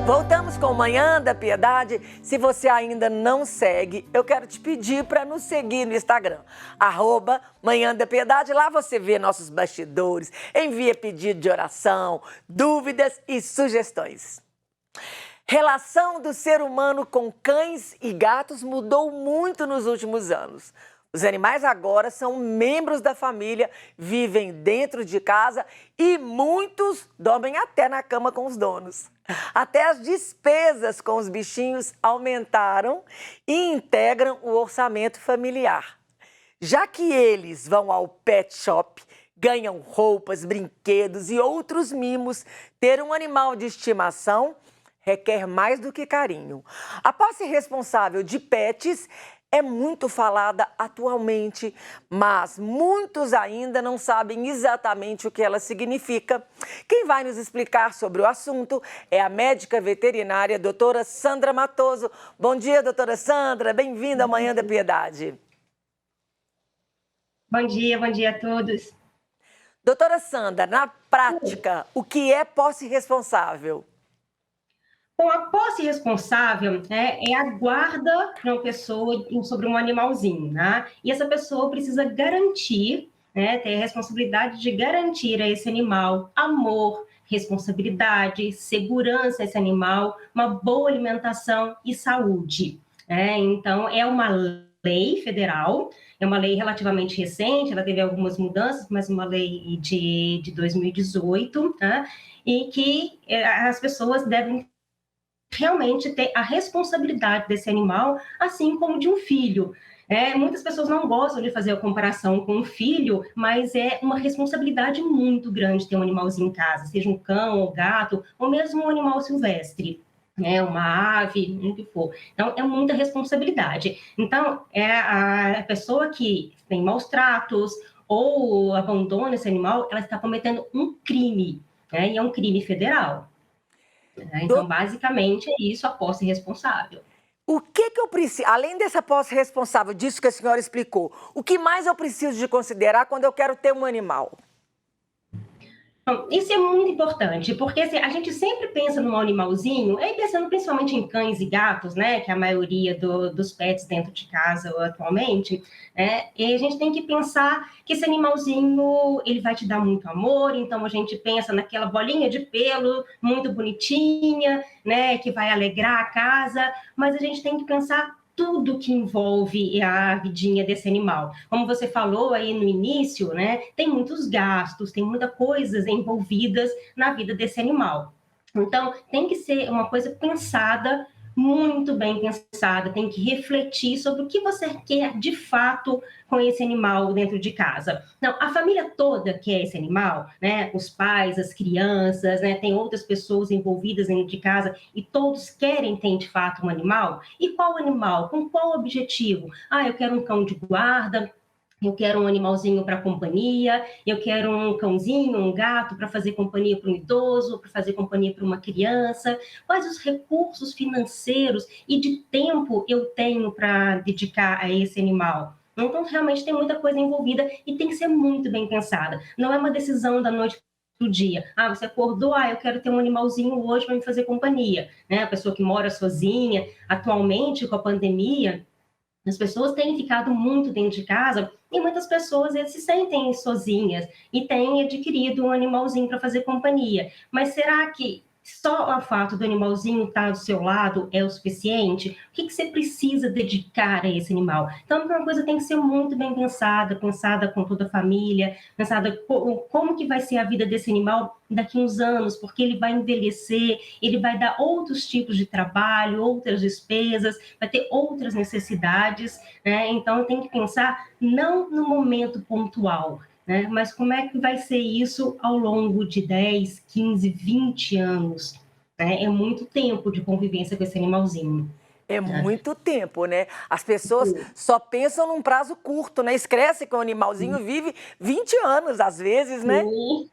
Voltamos com Manhã da Piedade. Se você ainda não segue, eu quero te pedir para nos seguir no Instagram, @Manhã da Piedade. Lá você vê nossos bastidores, envia pedido de oração, dúvidas e sugestões. Relação do ser humano com cães e gatos mudou muito nos últimos anos. Os animais agora são membros da família, vivem dentro de casa e muitos dormem até na cama com os donos. Até as despesas com os bichinhos aumentaram e integram o orçamento familiar. Já que eles vão ao pet shop, ganham roupas, brinquedos e outros mimos, ter um animal de estimação requer mais do que carinho. A posse responsável de pets é muito falada atualmente, mas muitos ainda não sabem exatamente o que ela significa. Quem vai nos explicar sobre o assunto é a médica veterinária, doutora Sandra Matoso. Bom dia, doutora Sandra. Bem-vinda ao Manhã da Piedade. Bom dia a todos. Doutora Sandra, na prática, o que é posse responsável? Bom, a posse responsável, né, é a guarda de uma pessoa sobre um animalzinho, né? E essa pessoa precisa garantir, né, ter a responsabilidade de garantir a esse animal amor, responsabilidade, segurança a esse animal, uma boa alimentação e saúde, né? Então, é uma lei federal, é uma lei relativamente recente, ela teve algumas mudanças, mas uma lei de 2018, né? E que as pessoas devem realmente ter a responsabilidade desse animal, assim como de um filho. Muitas pessoas não gostam de fazer a comparação com um filho, mas é uma responsabilidade muito grande ter um animalzinho em casa, seja um cão, ou gato, ou mesmo um animal silvestre, né, uma ave, o que for. Então, é muita responsabilidade. Então, a pessoa que tem maus tratos ou abandona esse animal, ela está cometendo um crime, né, e é um crime federal. Então, basicamente, é isso, a posse responsável. O que eu preciso, além dessa posse responsável, disso que a senhora explicou, o que mais eu preciso de considerar quando eu quero ter um animal? Bom, isso é muito importante, porque assim, a gente sempre pensa num animalzinho, pensando principalmente em cães e gatos, né, que é a maioria dos pets dentro de casa atualmente, né, e a gente tem que pensar que esse animalzinho, ele vai te dar muito amor, então a gente pensa naquela bolinha de pelo muito bonitinha, né, que vai alegrar a casa, mas a gente tem que pensar tudo que envolve a vidinha desse animal. Como você falou aí no início, né, tem muitos gastos, tem muitas coisas envolvidas na vida desse animal. Então, tem que ser uma coisa pensada, muito bem pensada, tem que refletir sobre o que você quer de fato com esse animal dentro de casa. Não, a família toda quer esse animal, né? Os pais, as crianças, né? Tem outras pessoas envolvidas dentro de casa e todos querem ter de fato um animal. E qual animal? Com qual objetivo? Ah, eu quero um cão de guarda, eu quero um animalzinho para companhia, eu quero um cãozinho, um gato para fazer companhia para um idoso, para fazer companhia para uma criança. Quais os recursos financeiros e de tempo eu tenho para dedicar a esse animal? Então, realmente tem muita coisa envolvida e tem que ser muito bem pensada. Não é uma decisão da noite para o dia. Ah, você acordou, eu quero ter um animalzinho hoje para me fazer companhia. Né? A pessoa que mora sozinha, atualmente com a pandemia, as pessoas têm ficado muito dentro de casa e muitas pessoas se sentem sozinhas e têm adquirido um animalzinho para fazer companhia. Mas será que só o fato do animalzinho estar do seu lado é o suficiente? O que você precisa dedicar a esse animal? Então, uma coisa tem que ser muito bem pensada, pensada com toda a família, pensada como que vai ser a vida desse animal daqui a uns anos, porque ele vai envelhecer, ele vai dar outros tipos de trabalho, outras despesas, vai ter outras necessidades, né? Então, tem que pensar não no momento pontual, né? Mas como é que vai ser isso ao longo de 10, 15, 20 anos? Né? É muito tempo de convivência com esse animalzinho. É muito tempo, né? As pessoas só pensam num prazo curto, né? Esquece que o animalzinho vive 20 anos, às vezes, né? Sim.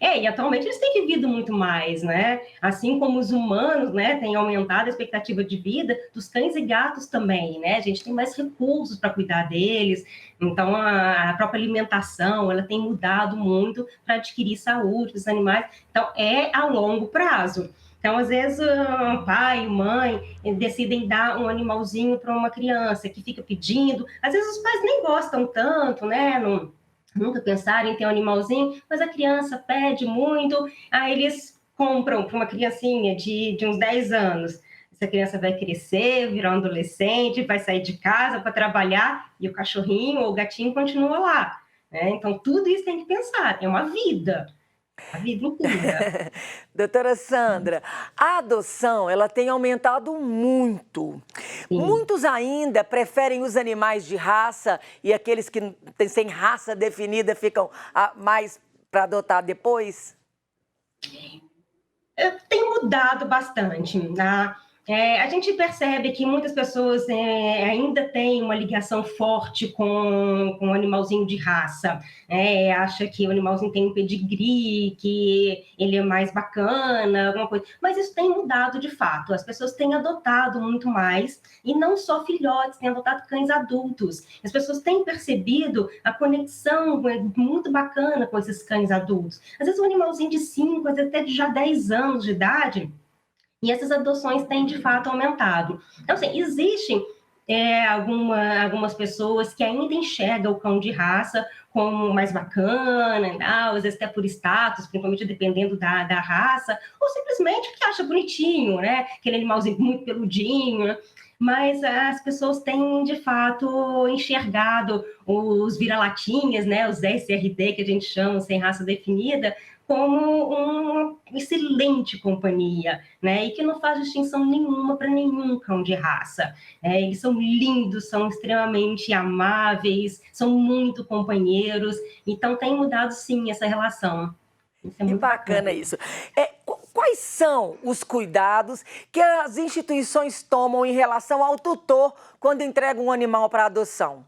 E atualmente eles têm vivido muito mais, né? Assim como os humanos, né, têm aumentado a expectativa de vida, dos cães e gatos também, né? A gente tem mais recursos para cuidar deles, então a própria alimentação, ela tem mudado muito para adquirir saúde dos animais, então é a longo prazo. Então, às vezes, o pai, mãe decidem dar um animalzinho para uma criança que fica pedindo. Às vezes, os pais nem gostam tanto, né? Não, nunca pensaram em ter um animalzinho, mas a criança pede muito, aí eles compram para uma criancinha de uns 10 anos. Essa criança vai crescer, virar um adolescente, vai sair de casa para trabalhar e o cachorrinho ou o gatinho continua lá. Né? Então, tudo isso tem que pensar, é uma vida, a vida inteira. Doutora Sandra, a adoção, ela tem aumentado muito. Sim. Muitos ainda preferem os animais de raça e aqueles que têm sem raça definida ficam mais para adotar depois? Tem mudado bastante, né? A gente percebe que muitas pessoas ainda têm uma ligação forte com o animalzinho de raça. Acha que o animalzinho tem um pedigree, que ele é mais bacana, alguma coisa. Mas isso tem mudado de fato. As pessoas têm adotado muito mais, e não só filhotes, têm adotado cães adultos. As pessoas têm percebido a conexão muito bacana com esses cães adultos. Às vezes um animalzinho de 5, às vezes até de já 10 anos de idade, e essas adoções têm, de fato, aumentado. Então, assim, existem algumas pessoas que ainda enxergam o cão de raça como mais bacana, né? Às vezes até por status, principalmente dependendo da raça, ou simplesmente que acha bonitinho, né? Aquele animalzinho muito peludinho. Mas as pessoas têm, de fato, enxergado os vira-latinhas, né? Os SRD, que a gente chama, sem raça definida, como uma excelente companhia, né? E que não faz distinção nenhuma para nenhum cão de raça. Eles são lindos, são extremamente amáveis, são muito companheiros. Então, tem mudado, sim, essa relação. Isso é Que muito bacana. bacana isso. Quais são os cuidados que as instituições tomam em relação ao tutor quando entregam um animal para adoção?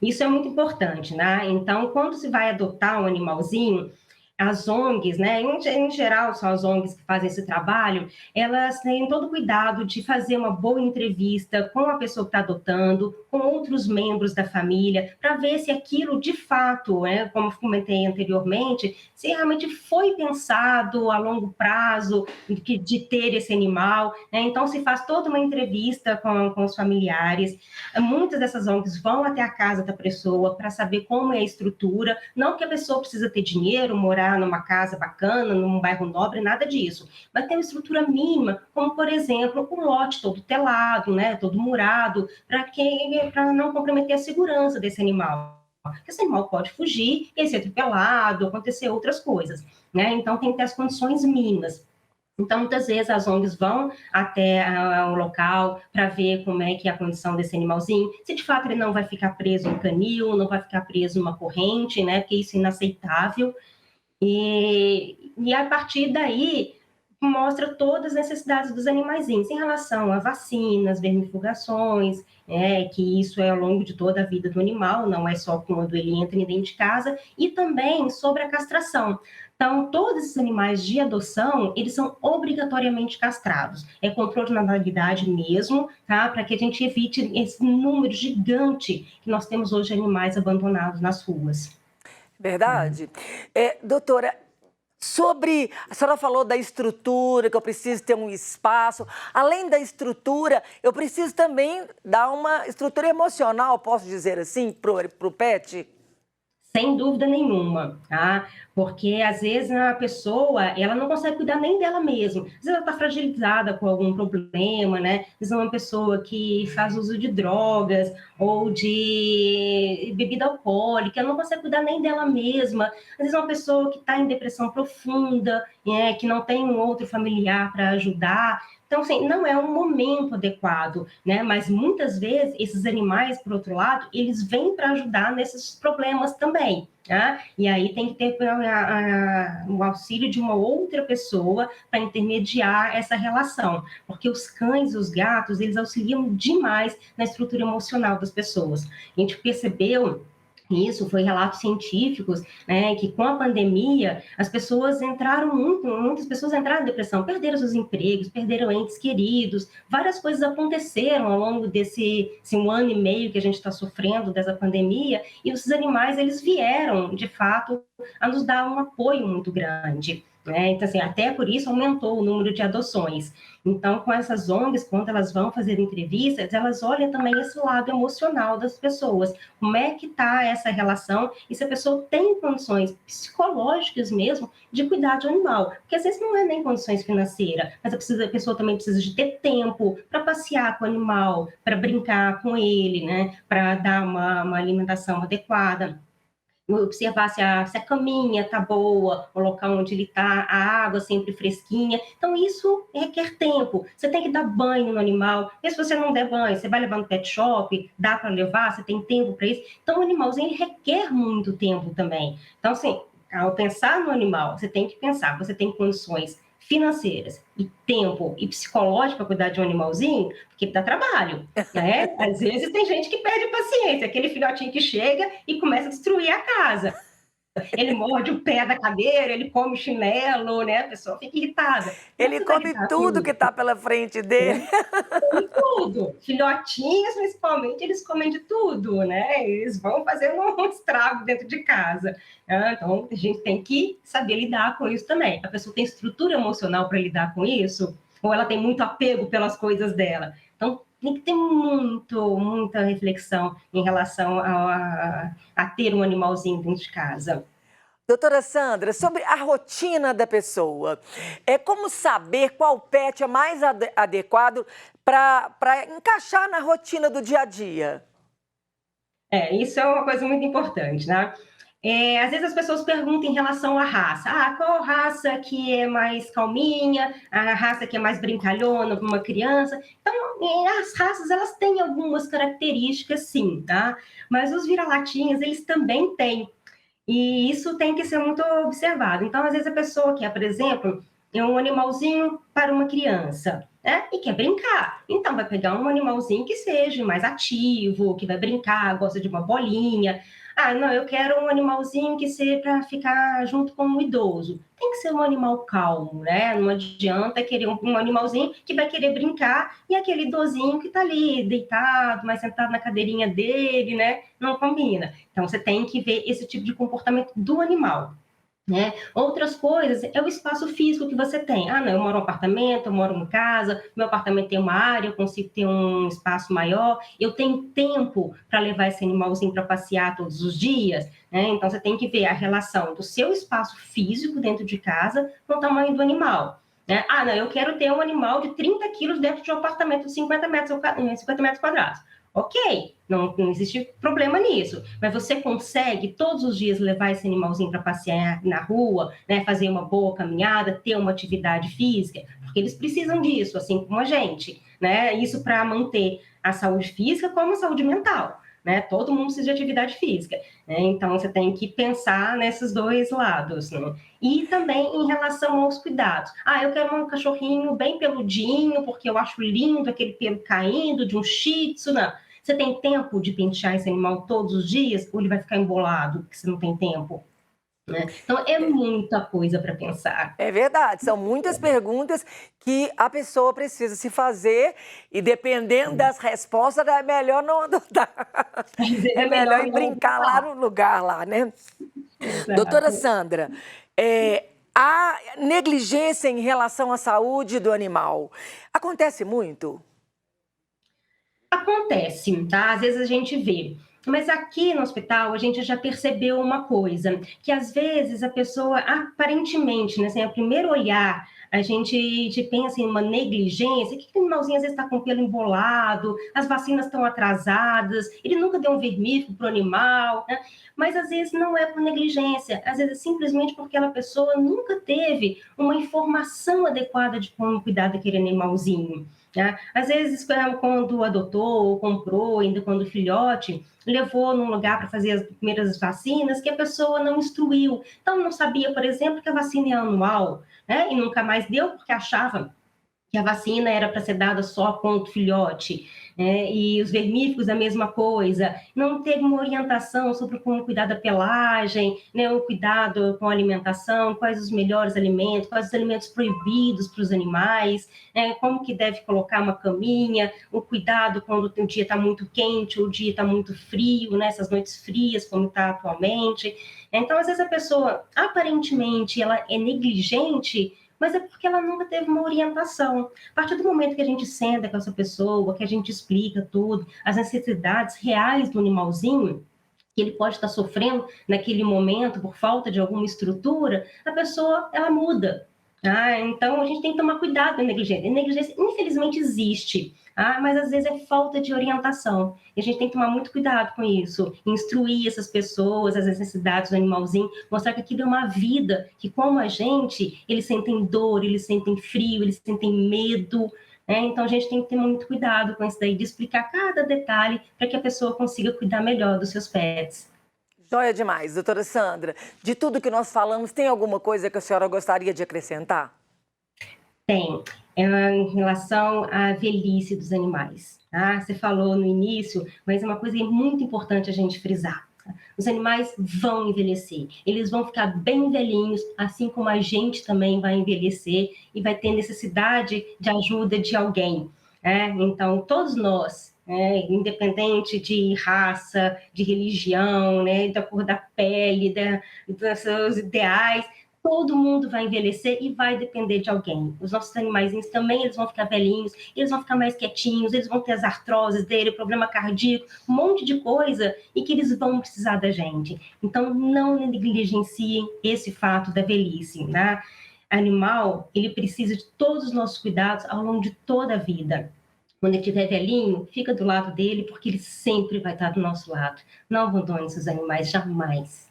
Isso é muito importante, né? Então, quando se vai adotar um animalzinho, as ONGs, né, em geral são as ONGs que fazem esse trabalho, elas têm todo o cuidado de fazer uma boa entrevista com a pessoa que está adotando, com outros membros da família, para ver se aquilo de fato, né, como eu comentei anteriormente, se realmente foi pensado a longo prazo de ter esse animal, né? Então se faz toda uma entrevista com os familiares. Muitas dessas ONGs vão até a casa da pessoa para saber como é a estrutura, não que a pessoa precisa ter dinheiro, morar numa casa bacana, num bairro nobre, nada disso, mas tem uma estrutura mínima, como, por exemplo, um lote todo telado, né, todo murado, para não comprometer a segurança desse animal. Esse animal pode fugir e ser atropelado, acontecer outras coisas, né? Então tem que ter as condições mínimas. Então, muitas vezes as ONGs vão até o local para ver como é que é a condição desse animalzinho, se de fato ele não vai ficar preso em canil, não vai ficar preso numa corrente, né? Porque isso é inaceitável. E a partir daí mostra todas as necessidades dos animaizinhos em relação a vacinas, vermifugações, que isso é ao longo de toda a vida do animal, não é só quando ele entra dentro de casa, e também sobre a castração. Então, todos esses animais de adoção, eles são obrigatoriamente castrados. É controle de natalidade mesmo, tá? Para que a gente evite esse número gigante que nós temos hoje de animais abandonados nas ruas. Verdade? Doutora, a senhora falou da estrutura, que eu preciso ter um espaço. Além da estrutura, eu preciso também dar uma estrutura emocional, posso dizer assim, para o pet? Sem dúvida nenhuma, tá? Porque às vezes a pessoa, ela não consegue cuidar nem dela mesma. Às vezes ela está fragilizada com algum problema, né? Às vezes é uma pessoa que faz uso de drogas ou de bebida alcoólica, ela não consegue cuidar nem dela mesma. Às vezes é uma pessoa que está em depressão profunda, que não tem um outro familiar para ajudar. Então, assim, não é um momento adequado, né? Mas muitas vezes esses animais, por outro lado, eles vêm para ajudar nesses problemas também. Tá? E aí tem que ter o auxílio de uma outra pessoa para intermediar essa relação, porque os cães e os gatos, eles auxiliam demais na estrutura emocional das pessoas. A gente percebeu isso, foi relatos científicos, né, que com a pandemia as pessoas muitas pessoas entraram em depressão, perderam seus empregos, perderam entes queridos, várias coisas aconteceram ao longo desse 1 ano e meio que a gente está sofrendo dessa pandemia, e os animais, eles vieram, de fato, a nos dar um apoio muito grande. né? Então, assim, até por isso aumentou o número de adoções. Então, com essas ONGs, quando elas vão fazer entrevistas, elas olham também esse lado emocional das pessoas. Como é que está essa relação e se a pessoa tem condições psicológicas mesmo de cuidar de um animal. Porque às vezes não é nem condições financeiras, mas a pessoa também precisa de ter tempo para passear com o animal, para brincar com ele, né? Para dar uma alimentação adequada, observar se a caminha está boa, o local onde ele está, a água sempre fresquinha. Então, isso requer tempo. Você tem que dar banho no animal. E se você não der banho, você vai levar no pet shop, dá para levar, você tem tempo para isso. Então, o animalzinho ele requer muito tempo também. Então, assim, ao pensar no animal, você tem que pensar, você tem condições financeiras e tempo e psicológico para cuidar de um animalzinho, porque dá trabalho, né? Às vezes tem gente que perde a paciência, aquele filhotinho que chega e começa a destruir a casa. Ele morde o pé da cadeira, ele come chinelo, né? A pessoa fica irritada. Como Ele você vai come lidar com tudo que isso? está pela frente dele. Come tudo. Filhotinhos, principalmente, eles comem de tudo, né? Eles vão fazendo um estrago dentro de casa. Né? Então, a gente tem que saber lidar com isso também. A pessoa tem estrutura emocional para lidar com isso? Ou ela tem muito apego pelas coisas dela? Então, tem que ter muita reflexão em relação a ter um animalzinho dentro de casa. Doutora Sandra, sobre a rotina da pessoa, é como saber qual pet é mais adequado para encaixar na rotina do dia a dia? Isso é uma coisa muito importante, né? Às vezes as pessoas perguntam em relação à raça. Ah, qual raça que é mais calminha? A raça que é mais brincalhona para uma criança? Então, as raças, elas têm algumas características, sim, tá? Mas os vira-latinhas, eles também têm. E isso tem que ser muito observado. Então, às vezes a pessoa quer, por exemplo, é um animalzinho para uma criança, né? E quer brincar. Então, vai pegar um animalzinho que seja mais ativo, que vai brincar, gosta de uma bolinha. Ah, não, eu quero um animalzinho que seja para ficar junto com um idoso. Tem que ser um animal calmo, né? Não adianta querer um animalzinho que vai querer brincar e aquele idosinho que está ali deitado, mais sentado na cadeirinha dele, né? Não combina. Então, você tem que ver esse tipo de comportamento do animal. Né? Outras coisas é o espaço físico que você tem. Ah, não, eu moro em um apartamento, eu moro em casa, meu apartamento tem uma área, eu consigo ter um espaço maior, eu tenho tempo para levar esse animalzinho para passear todos os dias, né? Então você tem que ver a relação do seu espaço físico dentro de casa com o tamanho do animal. Né? Ah, não, eu quero ter um animal de 30 quilos dentro de um apartamento de 50 metros quadrados. Ok, não existe problema nisso, mas você consegue todos os dias levar esse animalzinho para passear na rua, né, fazer uma boa caminhada, ter uma atividade física, porque eles precisam disso, assim como a gente, né? Isso para manter a saúde física como a saúde mental, né? Todo mundo precisa de atividade física, né? Então você tem que pensar nesses dois lados, né? E também em relação aos cuidados. Ah, eu quero um cachorrinho bem peludinho, porque eu acho lindo aquele pelo caindo de um shih tzu, não. Você tem tempo de pentear esse animal todos os dias ou ele vai ficar embolado porque você não tem tempo? Né? Então, é muita coisa para pensar. É verdade, são muitas perguntas que a pessoa precisa se fazer e dependendo das respostas é melhor não adotar. Às vezes É é melhor melhor ir não brincar lá no lugar lá, né? Doutora Exato. Sandra, a negligência em relação à saúde do animal acontece muito? Acontece, tá? Às vezes a gente vê. Mas aqui no hospital a gente já percebeu uma coisa, que às vezes a pessoa, aparentemente, né, assim, ao primeiro olhar, a gente pensa em uma negligência, que o animalzinho às vezes está com o pelo embolado, as vacinas estão atrasadas, ele nunca deu um vermífugo para o animal, né? Mas às vezes não é por negligência, às vezes é simplesmente porque aquela pessoa nunca teve uma informação adequada de como cuidar daquele animalzinho. Né? Às vezes, quando adotou ou comprou, ainda quando filhote, levou num lugar para fazer as primeiras vacinas que a pessoa não instruiu. Então, não sabia, por exemplo, que a vacina é anual, né? E nunca mais deu porque achava que a vacina era para ser dada só contra o filhote, e os vermífugos a mesma coisa, não teve uma orientação sobre como cuidar da pelagem, né, o cuidado com a alimentação, quais os melhores alimentos, quais os alimentos proibidos para os animais, como que deve colocar uma caminha, o cuidado quando o dia está muito quente ou o dia está muito frio, né, essas noites frias como está atualmente. Então, às vezes a pessoa, aparentemente, ela é negligente, mas é porque ela nunca teve uma orientação. A partir do momento que a gente senta com essa pessoa, que a gente explica tudo, as necessidades reais do animalzinho, que ele pode estar sofrendo naquele momento por falta de alguma estrutura, a pessoa, ela muda. Então, a gente tem que tomar cuidado com a negligência. A negligência, infelizmente, existe, mas às vezes é falta de orientação. E a gente tem que tomar muito cuidado com isso, instruir essas pessoas, as necessidades do animalzinho, mostrar que aquilo é uma vida, que como a gente, eles sentem dor, eles sentem frio, eles sentem medo. Então, a gente tem que ter muito cuidado com isso daí, de explicar cada detalhe para que a pessoa consiga cuidar melhor dos seus pets. Joia demais, doutora Sandra. De tudo que nós falamos, tem alguma coisa que a senhora gostaria de acrescentar? Tem, em relação à velhice dos animais. Você falou no início, mas é uma coisa muito importante a gente frisar. Os animais vão envelhecer, eles vão ficar bem velhinhos, assim como a gente também vai envelhecer e vai ter necessidade de ajuda de alguém. Então, todos nós, independente de raça, de religião, da cor da pele, dos seus ideais, todo mundo vai envelhecer e vai depender de alguém. Os nossos animaizinhos também, eles vão ficar velhinhos, eles vão ficar mais quietinhos, eles vão ter as artroses dele, problema cardíaco, um monte de coisa, e que eles vão precisar da gente. Então, não negligenciem esse fato da velhice, né? Animal, ele precisa de todos os nossos cuidados ao longo de toda a vida. Quando ele estiver velhinho, fica do lado dele, porque ele sempre vai estar do nosso lado. Não abandone seus animais, jamais.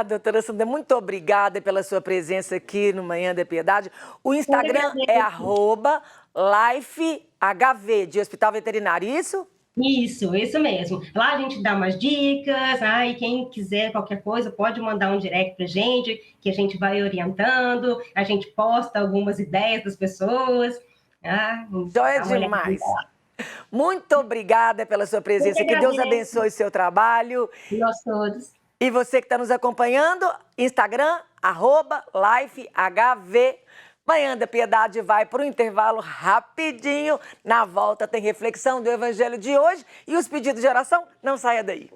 Doutora Sandra, muito obrigada pela sua presença aqui no Manhã da Piedade. O Eu Instagram é agradeço. @lifehv, de Hospital Veterinário, isso? Isso mesmo. Lá a gente dá umas dicas, e quem quiser qualquer coisa pode mandar um direct pra gente, que a gente vai orientando, a gente posta algumas ideias das pessoas. Joia Dá uma olhadinha demais. lá. Muito obrigada pela sua Eu que presença. Que Deus agradeço, abençoe seu trabalho. nós todos. E você que está nos acompanhando, Instagram, @lifehv. Manhã da Piedade vai para o intervalo rapidinho. Na volta tem reflexão do Evangelho de hoje e os pedidos de oração. Não saia daí.